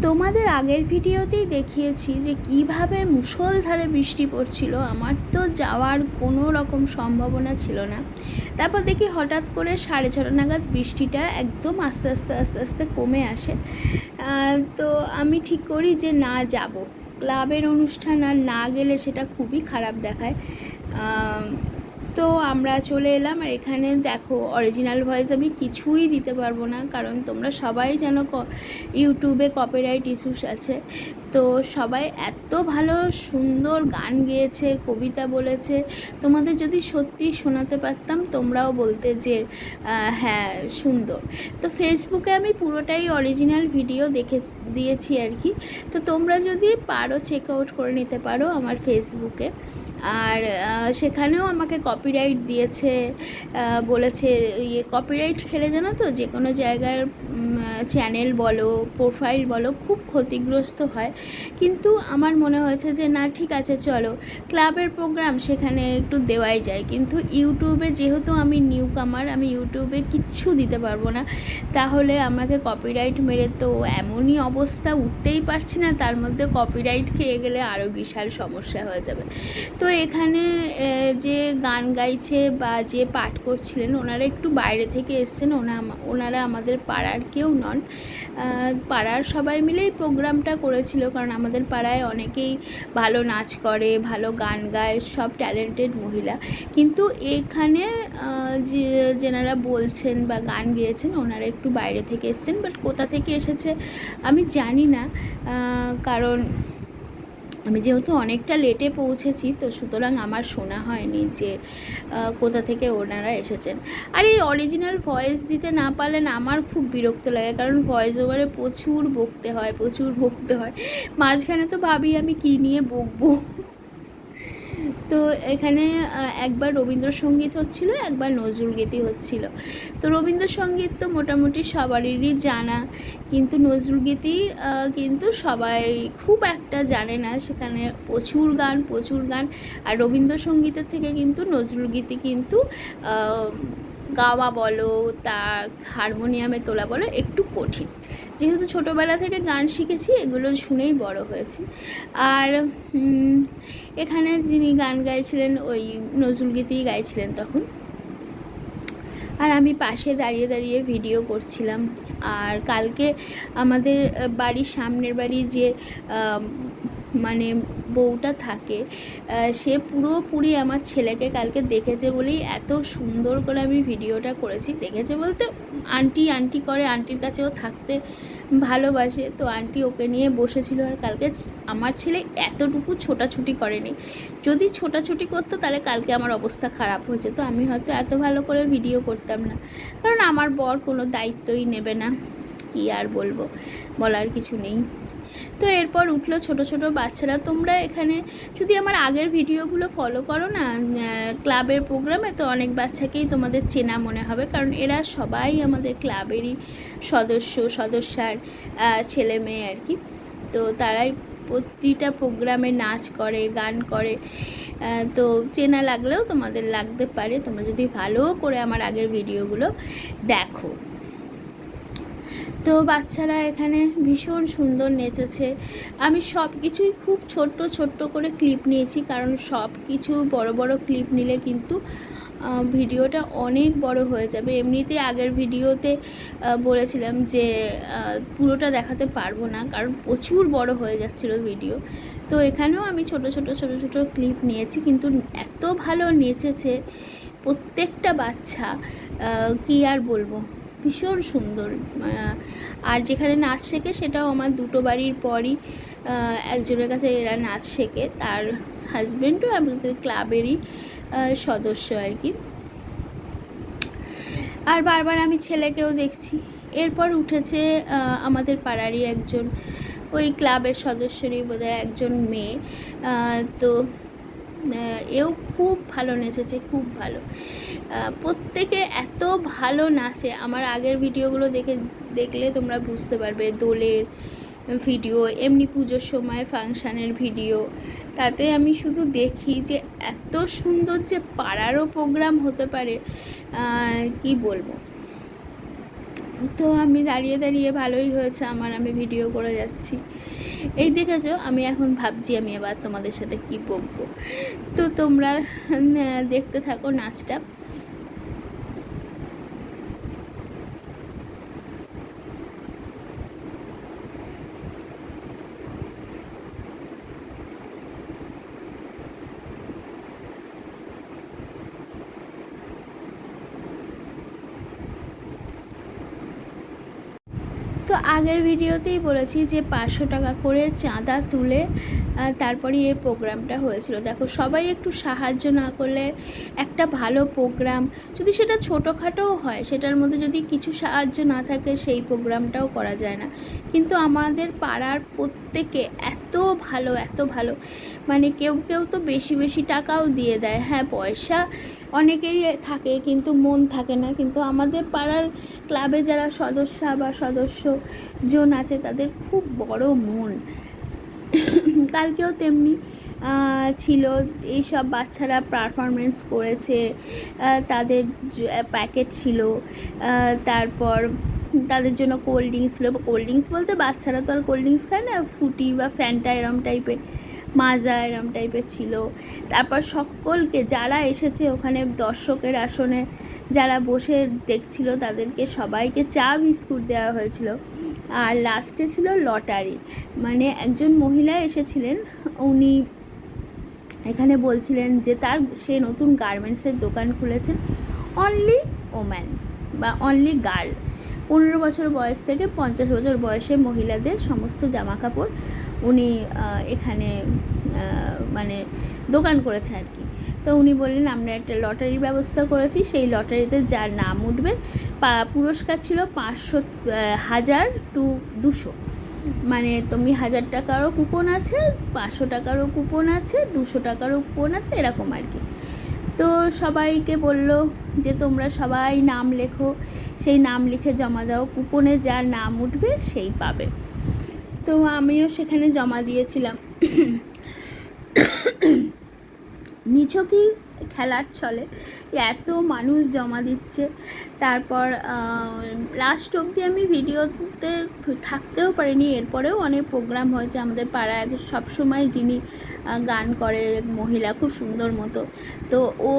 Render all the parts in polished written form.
তোমাদের আগের ভিডিওতেই দেখিয়েছি যে কিভাবে মুষলধারে বৃষ্টি পড়ছিল। আমার তো যাওয়ার কোনো রকম সম্ভাবনা ছিল না। তারপর দেখি হঠাৎ করে 6:30 নাগাদ বৃষ্টিটা একদম আস্তে আস্তে আস্তে আস্তে কমে আসে। তো আমি ঠিক করি যে না যাব, ক্লাবের অনুষ্ঠান আর না গেলে সেটা খুবই খারাপ দেখায়। তো আমরা চলে এলাম, আর এখানে দেখো অরিজিনাল ভয়েস আমি কিছুই দিতে পারবো না, কারণ তোমরা সবাই জানো ইউটিউবে কপিরাইট ইস্যুস আছে। তো সবাই এত ভালো সুন্দর গান গেয়েছে, কবিতা বলেছে, তোমাদের যদি সত্যি শোনাতে পারতাম তোমরাও বলতে যে হ্যাঁ সুন্দর। তো ফেসবুকে আমি পুরোটাই অরিজিনাল ভিডিও দেখে দিয়েছি আর কি। তো তোমরা যদি পারো চেক আউট করে নিতে পারো আমার ফেসবুকে। আর সেখানেও আমাকে কপিরাইট দিয়েছে, বলেছে কপিরাইট খেলে জানো তো যে কোনো জায়গার চ্যানেল বলো প্রোফাইল বলো খুব ক্ষতিগ্রস্ত হয়। কিন্তু আমার মনে হয়েছে যে না ঠিক আছে চলো, ক্লাবের প্রোগ্রাম সেখানে একটু দেওয়াই যায়, কিন্তু ইউটিউবে যেহেতু আমি নিউ কামার, আমি ইউটিউবে কিচ্ছু দিতে পারবো না, তাহলে আমাকে কপিরাইট মেরে তো এমনই অবস্থা, উঠতেই পারছি না, তার মধ্যে কপিরাইট খেয়ে গেলে আরও বিশাল সমস্যা হয়ে যাবে। তো এখানে যে গান গাইছে বা যে পাঠ করছিলেন ওনারা একটু বাইরে থেকে এসছেন, ওনারা আমাদের পাড়ার কেউ নন। পাড়ার সবাই মিলেই প্রোগ্রামটা করেছিল, কারণ আমাদের পাড়ায় অনেকেই ভালো নাচ করে, ভালো গান গায়, সব ট্যালেন্টেড মহিলা। কিন্তু এখানে যেনারা বলছেন বা গান গেয়েছেন ওনারা একটু বাইরে থেকে এসছেন, বাট কোথা থেকে এসেছে আমি জানি না, কারণ আমি যেহেতু অনেকটা লেটে পৌঁছেছি, তো সুতরাং আমার শোনা হয়নি যে কোথা থেকে ওনারা এসেছেন। আর এই অরিজিনাল ভয়েস দিতে না পারলে না আমার খুব বিরক্ত লাগে, কারণ ভয়েস ওভারে প্রচুর বকতে হয়। মাঝখানে তো ভাবি আমি কী নিয়ে বকবো। তো এখানে একবার রবীন্দ্রসঙ্গীত হচ্ছিল, একবার নজরুলগীতি হচ্ছিল। তো রবীন্দ্রসঙ্গীত তো মোটামুটি সবারই জানা, কিন্তু নজরুলগীতি কিন্তু সবাই খুব একটা জানে না। সেখানে প্রচুর গান, আর রবীন্দ্রসঙ্গীতের থেকে কিন্তু নজরুলগীতি কিন্তু গাওয়া বলো, তা হারমোনিয়ামে তোলা বলো একটু কঠিন। যেহেতু ছোটোবেলা থেকে গান শিখেছি, এগুলো শুনেই বড় হয়েছি। আর এখানে যিনি গান গাইছিলেন ওই নজরুলগীতিই গাইছিলেন তখন, আর আমি পাশে দাঁড়িয়ে দাঁড়িয়ে ভিডিও করছিলাম। আর কালকে আমাদের বাড়ির সামনের বাড়ি যে মানে বউটা থাকে, সে পুরোপুরি আমার ছেলেকে কালকে দেখেছে বলেই এত সুন্দর করে আমি ভিডিওটা করেছি। দেখেছে বলতে আন্টি করে, আন্টির কাছেও থাকতে ভালোবাসে, তো আন্টি ওকে নিয়ে বসেছিল। আর কালকে আমার ছেলে এতটুকু ছোটাছুটি করেনি, যদি ছোটাছুটি করতো তাহলে কালকে আমার অবস্থা খারাপ হয়েছে। তো আমি হয়তো এত ভালো করে ভিডিও করতাম না, কারণ আমার বর কোনো দায়িত্বই নেবে না, কি আর বলবো, বলার কিছু নেই। তো এরপর উঠলো ছোট ছোট বাচ্চারা। তোমরা এখানে যদি আমার আগের ভিডিওগুলো ফলো করো না ক্লাবের প্রোগ্রামে, তো অনেক বাচ্চাকেই তোমাদের চেনা মনে হবে, কারণ এরা সবাই আমাদের ক্লাবেরই সদস্যার ছেলে মেয়ে আর কি। তো তারাই প্রতিটা প্রোগ্রামে নাচ করে, গান করে। তো চেনা লাগলেও তোমাদের লাগতে পারে, তোমরা যদি ভালো করে আমার আগের ভিডিওগুলো দেখো। তো বাচ্চারা এখানে ভীষণ সুন্দর নেচেছে। আমি সব কিছুই খুব ছোট্ট করে ক্লিপ নিয়েছি, কারণ সব কিছু বড় বড় ক্লিপ নিলে কিন্তু ভিডিওটা অনেক বড় হয়ে যাবে। এমনিতে আগের ভিডিওতে বলেছিলাম যে পুরোটা দেখাতে পারবো না, কারণ প্রচুর বড় হয়ে যাচ্ছিলো ভিডিও। তো এখানেও আমি ছোট ছোট ক্লিপ নিয়েছি, কিন্তু এত ভালো নেচেছে প্রত্যেকটা বাচ্চা, কি আর বলবো, ভীষণ সুন্দর। আর যেখানে নাচ শেখে সেটাও আমার দুটো বাড়ির পরই একজনের কাছে এরা নাচ শেখে, তার হাজব্যান্ডও আমাদের ক্লাবেরই সদস্য আর কি। আর বারবার আমি ছেলেকেও দেখছি। এরপর উঠেছে আমাদের পাড়ারই একজন, ওই ক্লাবের সদস্যরই বোধহয় একজন মেয়ে। তো এও খুব ভালো নেচেছে, খুব ভালো। প্রত্যেকে এত ভালো নাচে, আমার আগের ভিডিওগুলো দেখলে তোমরা বুঝতে পারবে। দোলের ভিডিও, এমনি পুজোর সময় ফাংশানের ভিডিও, তাতে আমি শুধু দেখি যে এত সুন্দর যে পাড়ারও প্রোগ্রাম হতে পারে, কি বলবো। তো আমি দাঁড়িয়ে দাঁড়িয়ে ভালোই হয়েছে আমার, আমি ভিডিও করে যাচ্ছি। এই দেখেছো, আমি এখন ভাবছি আমি এবার তোমাদের সাথে কি বকবো। তো তোমরা দেখতে থাকো নাচটা। তো আগের ভিডিওতেই বলেছি যে 500 টাকা করে চাঁদা তুলে তারপরে এই প্রোগ্রামটা হয়েছিল। দেখো, সবাই একটু সাহায্য না করলে একটা ভালো প্রোগ্রাম, যদি সেটা ছোটোখাটোও হয়, সেটার মধ্যে যদি কিছু সাহায্য না থাকে সেই প্রোগ্রামটাও করা যায় না। কিন্তু আমাদের পাড়ার প্রত্যেকে এত ভালো, এত ভালো, মানে কেউ কেউ তো বেশি বেশি টাকাও দিয়ে দেয়। হ্যাঁ, পয়সা অনেকেরই থাকে কিন্তু মন থাকে না। কিন্তু আমাদের পাড়ার ক্লাবে যারা সদস্যজন আছে তাদের খুব বড় মন। কালকেও তেমনি ছিল, এইসব বাচ্চারা পারফরমেন্স করেছে, তাদের প্যাকেট ছিল, তারপর তাদের জন্য কোল্ড ড্রিঙ্কস ছিল। কোল্ড ড্রিঙ্কস বলতে বাচ্চারা তো আর কোল্ড ড্রিঙ্কস খায় না, ফ্রুটি বা ফ্যান্টা এরম টাইপের, মাজা এরম টাইপের ছিল। তারপর সকলকে যারা এসেছে ওখানে দর্শকের আসনে যারা বসে দেখছিল তাদেরকে সবাইকে চা বিস্কুট দেওয়া হয়েছিল। আর লাস্টে ছিল লটারি, মানে একজন মহিলা এসেছিলেন, উনি এখানে বলছিলেন যে সে নতুন গার্মেন্টসের দোকান খুলেছেন, অনলি ওম্যান বা অনলি গার্ল, 15 বছর বয়স থেকে 50 বছর বয়সে মহিলাদের সমস্ত জামা কাপড় উনি এখানে মানে দোকান করেছে আর কি। তো উনি বললেন আমরা একটা লটারির ব্যবস্থা করেছি, সেই লটারিতে যার নাম উঠবে, পুরস্কার ছিল 500, 1000 to 200, মানে তুমি 1000 টাকারও কুপন আছে, 500 টাকারও কুপন আছে, 200 টাকারও কুপন আছে, এরকম আর কি। তো সবাইকে বলল যে তোমরা সবাই নাম লেখো, সেই নাম লিখে জমা দাও, কুপনে যার নাম উঠবে সেই পাবে। তো আমিও সেখানে জমা দিয়েছিলাম। নিছকই খেলার ছলে এত মানুষ জমা দিচ্ছে। তারপর লাস্ট অবধি আমি ভিডিওতে থাকতেও পারিনি, এরপরেও অনেক প্রোগ্রাম হয়েছে আমাদের পাড়ায়। সবসময় যিনি গান করে মহিলা, খুব সুন্দর মতো, তো ও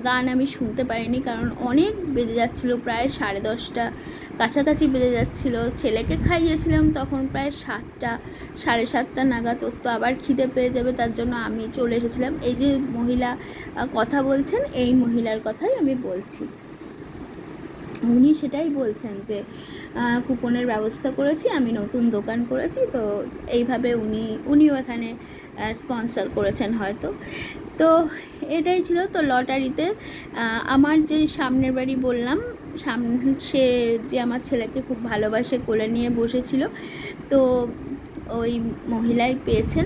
গান আমি শুনতে পারিনি কারণ অনেক বেজে যাচ্ছিলো, প্রায় 10:30 কাছাকাছি বেজে যাচ্ছিলো। ছেলেকে খাইয়েছিলাম তখন প্রায় 7টা, 7:30 নাগাদ। ওর তো আবার খিদে পেয়ে যাবে, তার জন্য আমি চলে এসেছিলাম। এই যে মহিলা কথা বলছেন, এই মহিলার কথাই আমি বলছি। উনি সেটাই বলছেন যে কুপনের ব্যবস্থা করেছি, আমি নতুন দোকান করেছি, তো এইভাবে উনিও এখানে স্পন্সর করেছেন হয়তো। তো এটাই ছিল। তো লটারিতে আমার যে সামনের বাড়ি বললাম, সে যে আমার ছেলেকে খুব ভালোবাসে, কোলে নিয়ে বসেছিল, তো ওই মহিলাই পেয়েছেন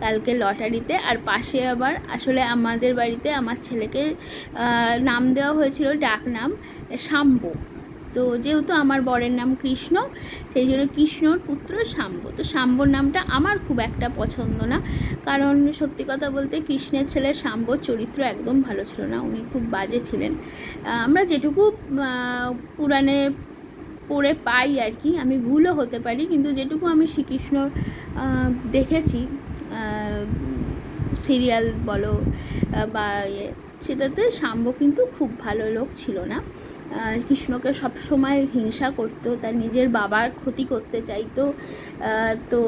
কালকে লটারিতে। আর পাশে আবার আসলে আমাদের বাড়িতে আমার ছেলেকে নাম দেওয়া হয়েছিল, ডাক নাম শাম্ব। তো যেহেতু আমার বরের নাম কৃষ্ণ, সেই জন্য কৃষ্ণর পুত্র শাম্ব। তো শাম্বর নামটা আমার খুব একটা পছন্দ না, কারণ সত্যি কথা বলতে কৃষ্ণের ছেলে শাম্বর চরিত্র একদম ভালো ছিল না, উনি খুব বাজে ছিলেন। আমরা যেটুকু পুরাণে পড়ে পাই আর কি, আমি ভুলও হতে পারি, কিন্তু যেটুকু আমি শ্রীকৃষ্ণ দেখেছি সিরিয়াল বলো বা সেটাতে, শাম্ব কিন্তু খুব ভালো লোক ছিল না। কৃষ্ণকে সবসময় হিংসা করতো, তার নিজের বাবার ক্ষতি করতে চাইতো। তো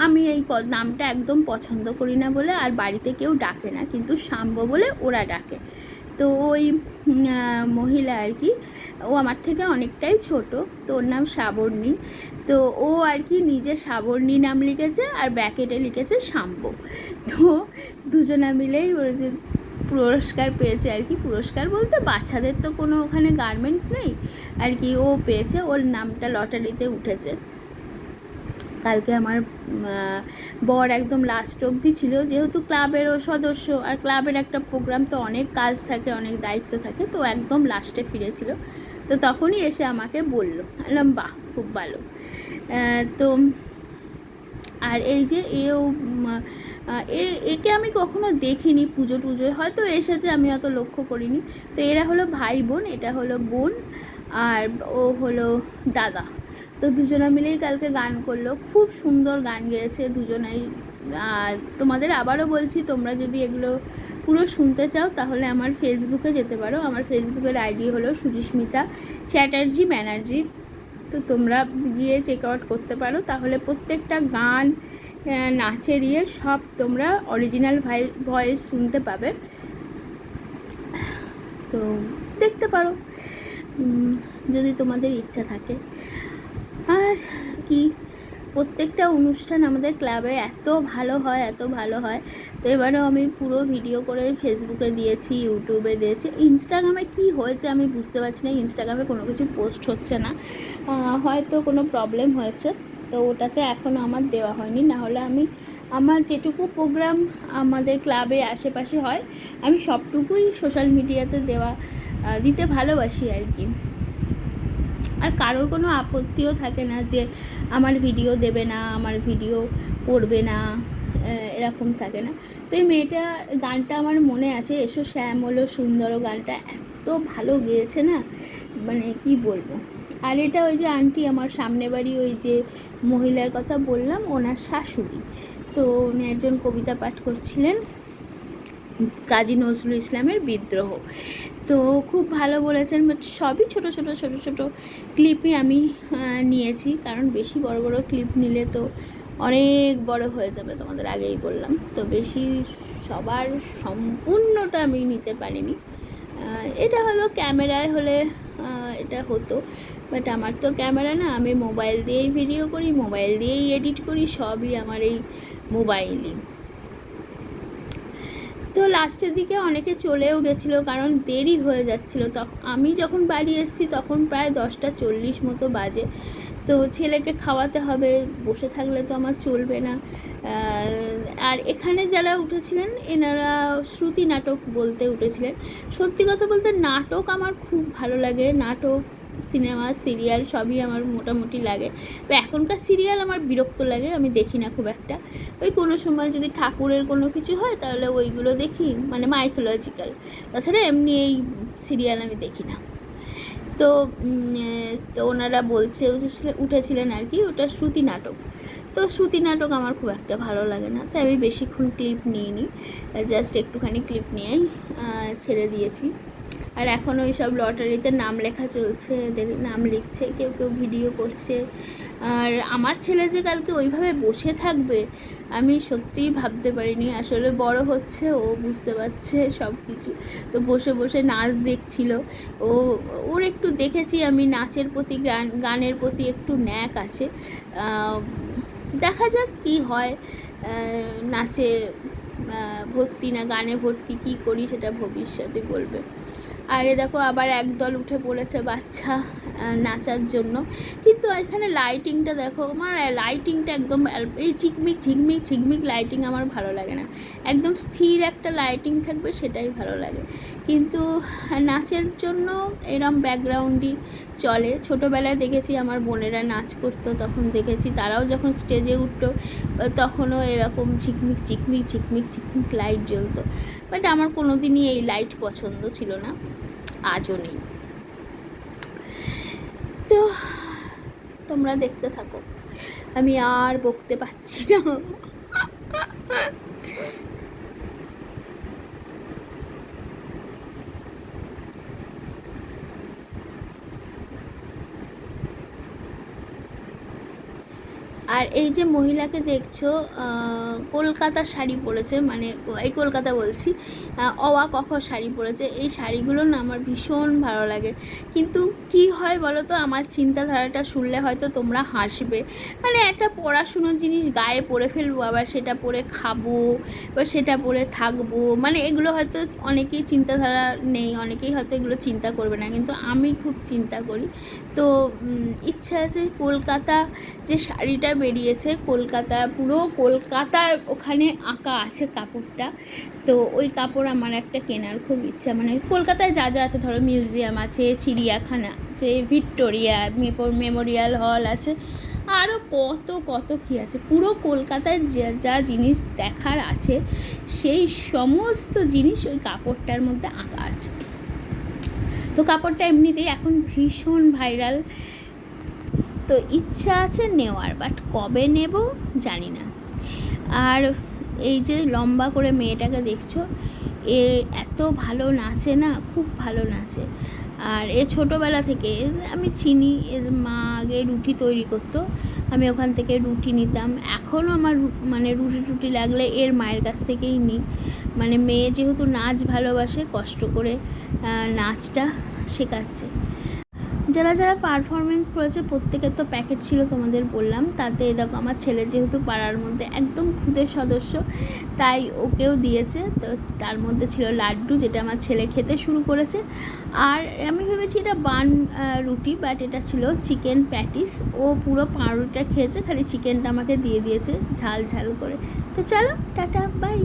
আমি এই নামটা একদম পছন্দ করি না বলে আর বাড়িতে কেউ ডাকে না, কিন্তু শাম্ব বলে ওরা ডাকে। তো ওই মহিলা আর কি, ও আমার থেকে অনেকটাই ছোট, তো ওর নাম সাবর্ণী। তো ও আর কি নিজে সাবর্ণী নাম লিখেছে আর ব্র্যাকেটে লিখেছে শাম্ব। তো দুজনা মিলেই ওর যে পুরস্কার পেয়েছে আর কি, পুরস্কার বলতে বাচ্চাদের তো কোনো ওখানে গার্মেন্টস নেই আর কি, ও পেয়েছে, ওর নামটা লটারিতে উঠেছে। কালকে আমার বর একদম লাস্ট অবধি ছিল, যেহেতু ক্লাবেরও সদস্য, আর ক্লাবের একটা প্রোগ্রাম তো অনেক কাজ থাকে, অনেক দায়িত্ব থাকে, তো একদম লাস্টে ফিরেছিল। তো তখনই এসে আমাকে বললো, বললাম বাহ, খুব ভালো। তো আর এই যে একে আমি কখনো দেখিনি পুজোয়, হয়তো এসেছে, আমি অত লক্ষ্য করিনি। তো এরা হলো ভাই বোন, এটা হলো বোন, আর ও হলো দাদা। তো দুজনে মিলেই কালকে গান করলো, খুব সুন্দর গান গেয়েছে দুজনেই। আর তোমাদের আবারও বলছি, তোমরা যদি এগুলো পুরো শুনতে চাও তাহলে আমার ফেসবুকে যেতে পারো। আমার ফেসবুকের আইডি হলো সুজিস্মিতা চ্যাটার্জি ব্যানার্জি। তো তোমরা গিয়ে চেক আউট করতে পারো, তাহলে প্রত্যেকটা গান, নাচের সব তোমরা অরিজিনাল ভয়েস শুনতে পাবে। তো দেখতে পারো যদি তোমাদের ইচ্ছা থাকে। আর কি, প্রত্যেকটা অনুষ্ঠান আমাদের ক্লাবে এত ভালো হয়, এত ভালো হয়। তো এবারেও আমি পুরো ভিডিও করে ফেসবুকে দিয়েছি, ইউটিউবে দিয়েছি। ইনস্টাগ্রামে কি হয়েছে আমি বুঝতে পারছি না, ইনস্টাগ্রামে কোনো কিছু পোস্ট হচ্ছে না, হয়তো কোনো প্রবলেম হয়েছে। তো ওটাতে এখনও আমার দেওয়া হয়নি, নাহলে আমি আমার যেটুকু প্রোগ্রাম আমাদের ক্লাবে আশেপাশে হয় আমি সবটুকুই সোশ্যাল মিডিয়াতে দিতে ভালোবাসি আর কি। আর কারোর কোনো আপত্তিও থাকে না যে আমার ভিডিও দেবে না, আমার ভিডিও করবে না, এরকম থাকে না। তো এই মেয়েটা গানটা আমার মনে আছে, এসো শ্যাম হলো সুন্দর, গানটা এত ভালো গেয়েছে না, মানে কি বলবো। আর এটা ওই যে আন্টি আমার সামনে বাড়ি, ওই যে মহিলার কথা বললাম, ওনার শাশুড়ি। তো উনি একজন কবিতা পাঠ করছিলেন, কাজী নজরুল ইসলামের বিদ্রোহ। তো খুব ভালো বলেছেন, বাট সবই ছোট ছোট ছোট ছোট ক্লিপই আমি নিয়েছি, কারণ বেশি বড় বড় ক্লিপ নিলে তো অনেক বড় হয়ে যাবে, তোমাদের আগেই বললাম। তো বেশি সবার সম্পূর্ণটা আমি নিতে পারিনি। এটা হলো ক্যামেরায় হলে এটা হতো, বাট আমার তো ক্যামেরা না, আমি মোবাইল দিয়েই ভিডিও করি, মোবাইল দিয়েই এডিট করি, সবই আমার এই মোবাইলই। তো লাস্টের দিকে অনেকে চলেও গেছিলো, কারণ দেরি হয়ে যাচ্ছিলো। আমি যখন বাড়ি এসেছি তখন প্রায় 10:40 মতো বাজে। তো ছেলেকে খাওয়াতে হবে, বসে থাকলে তো আমার চলবে না। আর এখানে যারা উঠেছিলেন এনারা শ্রুতি নাটক বলতে উঠেছিলেন। সত্যি কথা বলতে নাটক আমার খুব ভালো লাগে, নাটক, সিনেমা, সিরিয়াল সবই আমার মোটামুটি লাগে। তো এখনকার সিরিয়াল আমার বিরক্ত লাগে, আমি দেখি না খুব একটা। ওই কোনো সময় যদি ঠাকুরের কোনো কিছু হয় তাহলে ওইগুলো দেখি, মানে মাইথোলজিক্যাল। তাছাড়া এমনি এই সিরিয়াল আমি দেখি না। তো ওনারা বলছে উঠেছিলেন আর কি, ওটা শ্রুতি নাটক। তো শ্রুতি নাটক আমার খুব একটা ভালো লাগে না, তাই আমি বেশিক্ষণ ক্লিপ নিইনি, জাস্ট একটুখানি ক্লিপ নিয়েই ছেড়ে দিয়েছি। আর এখন ওই সব লটারিতে নাম লেখা চলছে, এদের নাম লিখছে, কেউ কেউ ভিডিও করছে। আর আমার ছেলে যে কালকে ওইভাবে বসে থাকবে আমি সত্যিই ভাবতে পারিনি। আসলে বড় হচ্ছে, ও বুঝতে পারছে সব কিছু। তো বসে বসে নাচ দেখছিল। ওর একটু দেখেছি আমি নাচের প্রতি, গানের প্রতি একটু ন্যাক আছে। দেখা যাক কি হয়, নাচে ভর্তি না গানে ভর্তি, কী করি সেটা ভবিষ্যতে বলবে। আর এ দেখো আবার একদল উঠে পড়েছে বাচ্চা নাচার জন্য। কিন্তু এখানে লাইটিংটা দেখো, আমার লাইটিংটা একদম এই ঝিকমিক ঝিকমিক ঝিকমিক লাইটিং আমার ভালো লাগে না। একদম স্থির একটা লাইটিং থাকবে, সেটাই ভালো লাগে। কিন্তু নাচের জন্য এরম ব্যাকগ্রাউন্ডই চলে। ছোটোবেলায় দেখেছি আমার বোনেরা নাচ করতো, তখন দেখেছি তারাও যখন স্টেজে উঠতো তখনও এরকম ঝিকমিক ঝিকমিক ঝিকমিক ঝিকমিক লাইট জ্বলতো। বাট আমার কোনো দিনই এই লাইট পছন্দ ছিল না, আজও নেই। তো তোমরা দেখতে থাকো, আমি আর বকতে পারছি না। আর এই যে মহিলাকে দেখছো কলকাতা শাড়ি পরেছে, মানে এই কলকাতা বলছি, অওয়া কখ শাড়ি পরেছে। এই শাড়িগুলো না আমার ভীষণ ভালো লাগে। কিন্তু কি হয় বলো তো, আমার চিন্তাধারাটা শুনলে হয়তো তোমরা হাসবে। মানে একটা পড়াশুনোর জিনিস গায়ে পরে ফেলবো, আবার সেটা পরে খাবো, বা সেটা পরে থাকবো, মানে এগুলো হয়তো অনেকেই চিন্তাধারা নেই, অনেকেই হয়তো এগুলো চিন্তা করবে না, কিন্তু আমি খুব চিন্তা করি। তো ইচ্ছা আছে কলকাতা যে শাড়িটা বেরিয়েছে, কলকাতা, পুরো কলকাতার ওখানে আঁকা আছে কাপড়টা। তো ওই কাপড় আমার একটা কেনার খুব ইচ্ছা। মানে কলকাতায় যা যা আছে, ধরো মিউজিয়াম আছে, চিড়িয়াখানা আছে, ভিক্টোরিয়া মেমোরিয়াল হল আছে, আরও কত কত কী আছে। পুরো কলকাতায় যা যা জিনিস দেখার আছে সেই সমস্ত জিনিস ওই কাপড়টার মধ্যে আঁকা আছে। তো কাপড়টা এমনিতেই এখন ভীষণ ভাইরাল, তো ইচ্ছা আছে নেওয়ার, বাট কবে নেব জানি না। আর এই যে লম্বা করে মেয়েটাকে দেখছো, এর এত ভালো নাচে না, খুব ভালো নাচে। আর এ ছোটোবেলা থেকে আমি চিনি, এর মা আগে রুটি তৈরি করতো, আমি ওখান থেকে রুটি নিতাম। এখনও আমার মানে রুটি টুটি লাগলে এর মায়ের কাছ থেকেই নিই। মানে মেয়ে যেহেতু নাচ ভালোবাসে, কষ্ট করে নাচটা শেখাচ্ছে। যারা যারা পারফরমেন্স করেছে প্রত্যেকের তো প্যাকেট ছিল, তোমাদের বললাম। তাতে দেখো আমার ছেলে যেহেতু পাড়ার মধ্যে একদম খুদে সদস্য, তাই ওকেও দিয়েছে। তো তার মধ্যে ছিল লাড্ডু, যেটা আমার ছেলে খেতে শুরু করেছে। আর আমি ভেবেছি এটা বান রুটি, বাট এটা ছিল চিকেন প্যাটিস। ও পুরো পাউরুটিটা খেয়েছে, খালি চিকেনটা আমাকে দিয়ে দিয়েছে ঝাল ঝাল করে। তো চলো টাটা বাই।